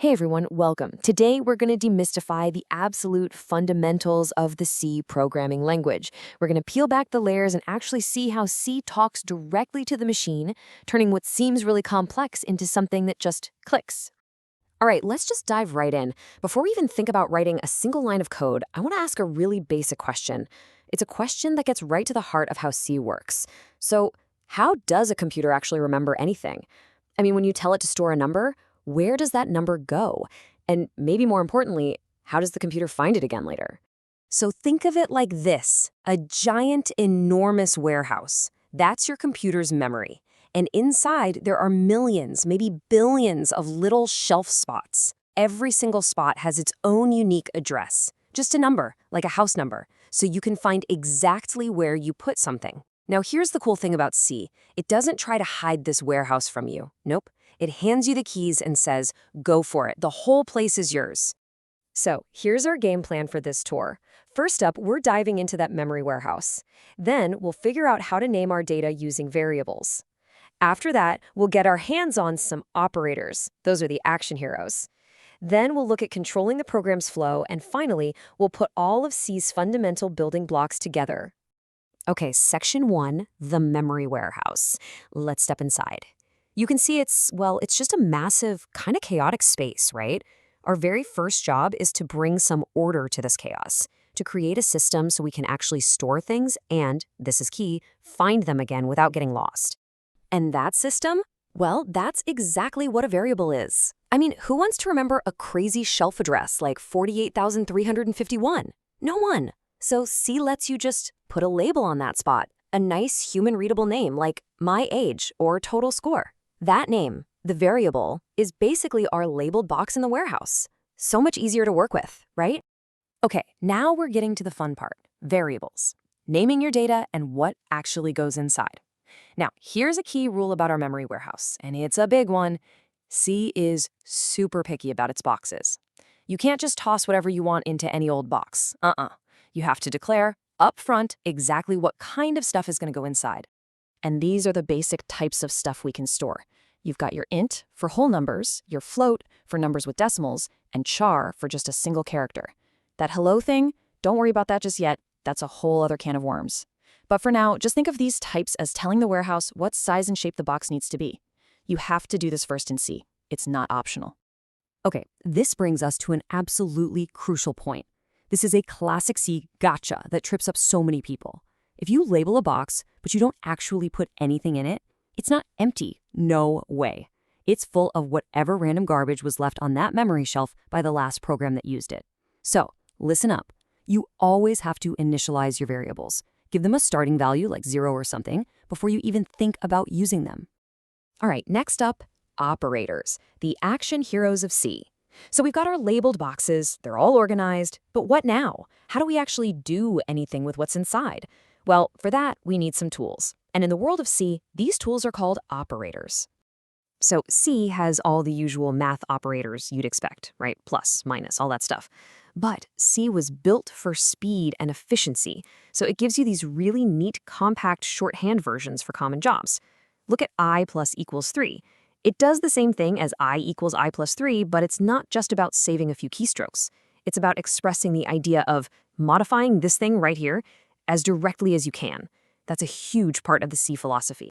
Hey everyone, welcome. Today we're going to demystify the absolute fundamentals of the C programming language. We're going to peel back the layers and actually see how C talks directly to the machine, turning what seems really complex into something that just clicks. All right, let's just dive right in. Before we even think about writing a single line of code, I want to ask a really basic question. It's a question that gets right to the heart of how C works. So, how does a computer actually remember anything? I mean, when you tell it to store a number, where does that number go? And maybe more importantly, how does the computer find it again later? So think of it like this, a giant, enormous warehouse. That's your computer's memory. And inside, there are millions, maybe billions of little shelf spots. Every single spot has its own unique address, just a number, like a house number, so you can find exactly where you put something. Now, here's the cool thing about C. It doesn't try to hide this warehouse from you. Nope. It hands you the keys and says, go for it. The whole place is yours. So here's our game plan for this tour. First up, we're diving into that memory warehouse. Then we'll figure out how to name our data using variables. After that, we'll get our hands on some operators. Those are the action heroes. Then we'll look at controlling the program's flow, and finally, we'll put all of C's fundamental building blocks together. Okay, section 1, the memory warehouse. Let's step inside. You can see it's just a massive, kind of chaotic space, right? Our very first job is to bring some order to this chaos, to create a system so we can actually store things and, this is key, find them again without getting lost. And that system? Well, that's exactly what a variable is. I mean, who wants to remember a crazy shelf address like 48,351? No one. So C lets you just put a label on that spot, a nice human-readable name like my age or total score. That name, the variable, is basically our labeled box in the warehouse. So much easier to work with, right? Okay, now we're getting to the fun part, variables. Naming your data and what actually goes inside. Now, here's a key rule about our memory warehouse, and it's a big one. C is super picky about its boxes. You can't just toss whatever you want into any old box. You have to declare up front exactly what kind of stuff is going to go inside. And these are the basic types of stuff we can store. You've got your int for whole numbers, your float for numbers with decimals, and char for just a single character. That hello thing, don't worry about that just yet. That's a whole other can of worms. But for now, just think of these types as telling the warehouse what size and shape the box needs to be. You have to do this first in C. It's not optional. Okay, this brings us to an absolutely crucial point. This is a classic C gotcha that trips up so many people. If you label a box, but you don't actually put anything in it, it's not empty. No way. It's full of whatever random garbage was left on that memory shelf by the last program that used it. So, listen up. You always have to initialize your variables. Give them a starting value like 0 or something before you even think about using them. All right, next up, operators, the action heroes of C. So we've got our labeled boxes, they're all organized, but what now? How do we actually do anything with what's inside? Well, for that, we need some tools. And in the world of C, these tools are called operators. So C has all the usual math operators you'd expect, right? Plus, minus, all that stuff. But C was built for speed and efficiency, so it gives you these really neat, compact shorthand versions for common jobs. Look at I plus equals 3. It does the same thing as I equals I plus 3, but it's not just about saving a few keystrokes. It's about expressing the idea of modifying this thing right here as directly as you can. That's a huge part of the C philosophy.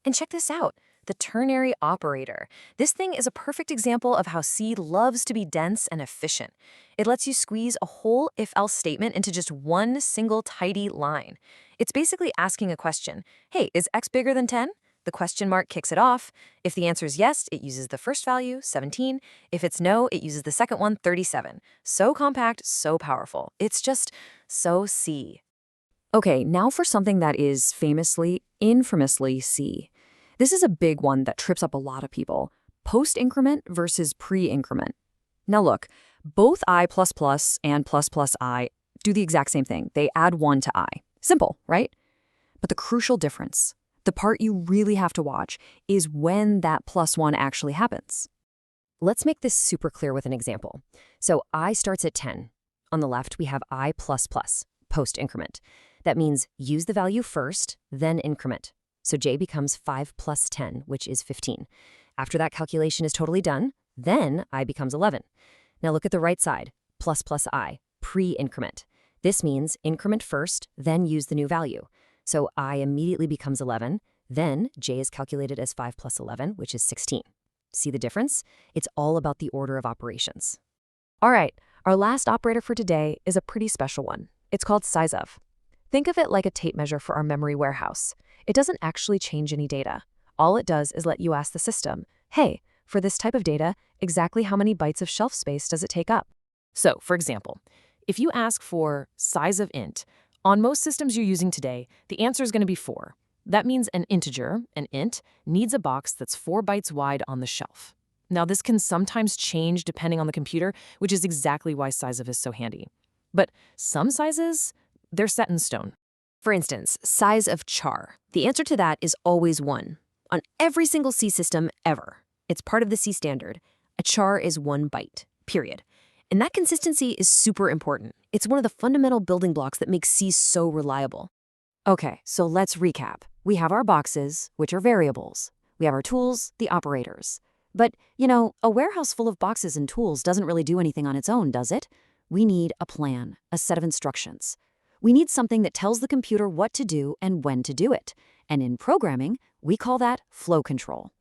And check this out, the ternary operator. This thing is a perfect example of how C loves to be dense and efficient. It lets you squeeze a whole if-else statement into just one single tidy line. It's basically asking a question. Hey, is x bigger than 10? The question mark kicks it off. If the answer is yes, it uses the first value, 17. If it's no, it uses the second one, 37. So compact, so powerful. It's just so C. Okay, now for something that is famously, infamously C. This is a big one that trips up a lot of people. Post-increment versus pre-increment. Now look, both I++ and ++I do the exact same thing. They add 1 to I. Simple, right? But the crucial difference, the part you really have to watch, is when that +1 actually happens. Let's make this super clear with an example. So I starts at 10. On the left, we have I++, post-increment. That means use the value first, then increment. So J becomes 5 plus 10, which is 15. After that calculation is totally done, Then I becomes 11. Now look at the right side, plus plus I, pre-increment. This means increment first, then use the new value. So I immediately becomes 11, then j is calculated as 5 plus 11, which is 16. See the difference? It's all about the order of operations. All right, our last operator for today is a pretty special one. It's called size of. Think of it like a tape measure for our memory warehouse. It doesn't actually change any data. All it does is let you ask the system, hey, for this type of data, exactly how many bytes of shelf space does it take up? So, for example, if you ask for size of int, on most systems you're using today, the answer is going to be 4. That means an integer, an int, needs a box that's 4 bytes wide on the shelf. Now, this can sometimes change depending on the computer, which is exactly why size of is so handy. But some sizes, they're set in stone. For instance, size of char. The answer to that is always 1. On every single C system ever. It's part of the C standard. A char is 1 byte, period. And that consistency is super important. It's one of the fundamental building blocks that makes C so reliable. Okay, so let's recap. We have our boxes, which are variables. We have our tools, the operators. But, a warehouse full of boxes and tools doesn't really do anything on its own, does it? We need a plan, a set of instructions. We need something that tells the computer what to do and when to do it. And in programming, we call that flow control.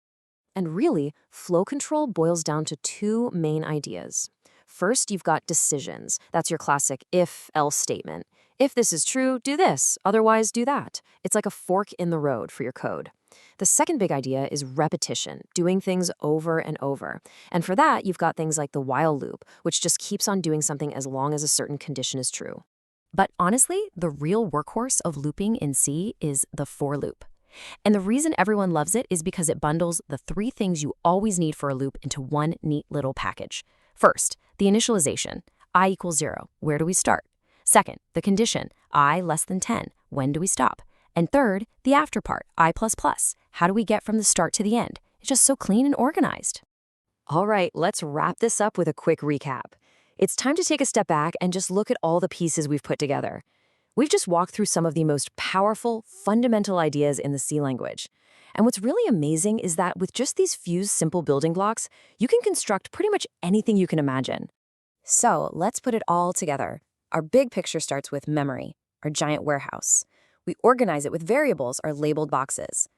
And really, flow control boils down to 2 main ideas. First, you've got decisions. That's your classic if-else statement. If this is true, do this, otherwise do that. It's like a fork in the road for your code. The second big idea is repetition, doing things over and over. And for that, you've got things like the while loop, which just keeps on doing something as long as a certain condition is true. But honestly, the real workhorse of looping in C is the for loop. And the reason everyone loves it is because it bundles the 3 things you always need for a loop into one neat little package. First, the initialization, I equals 0, where do we start? Second, the condition, I less than 10, when do we stop? And third, the after part, I++, how do we get from the start to the end? It's just so clean and organized. All right, let's wrap this up with a quick recap. It's time to take a step back and just look at all the pieces we've put together. We've just walked through some of the most powerful, fundamental ideas in the C language. And what's really amazing is that with just these few simple building blocks, you can construct pretty much anything you can imagine. So let's put it all together. Our big picture starts with memory, our giant warehouse. We organize it with variables, our labeled boxes.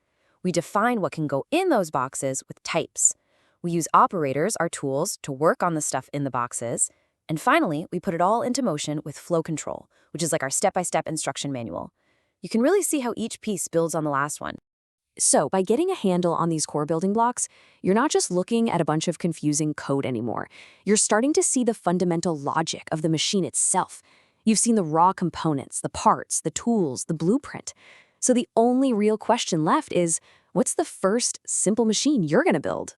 We define what can go in those boxes with types. We use operators, our tools, to work on the stuff in the boxes. And finally, we put it all into motion with flow control, which is like our step-by-step instruction manual. You can really see how each piece builds on the last one. So by getting a handle on these core building blocks, you're not just looking at a bunch of confusing code anymore. You're starting to see the fundamental logic of the machine itself. You've seen the raw components, the parts, the tools, the blueprint. So the only real question left is, what's the first simple machine you're going to build?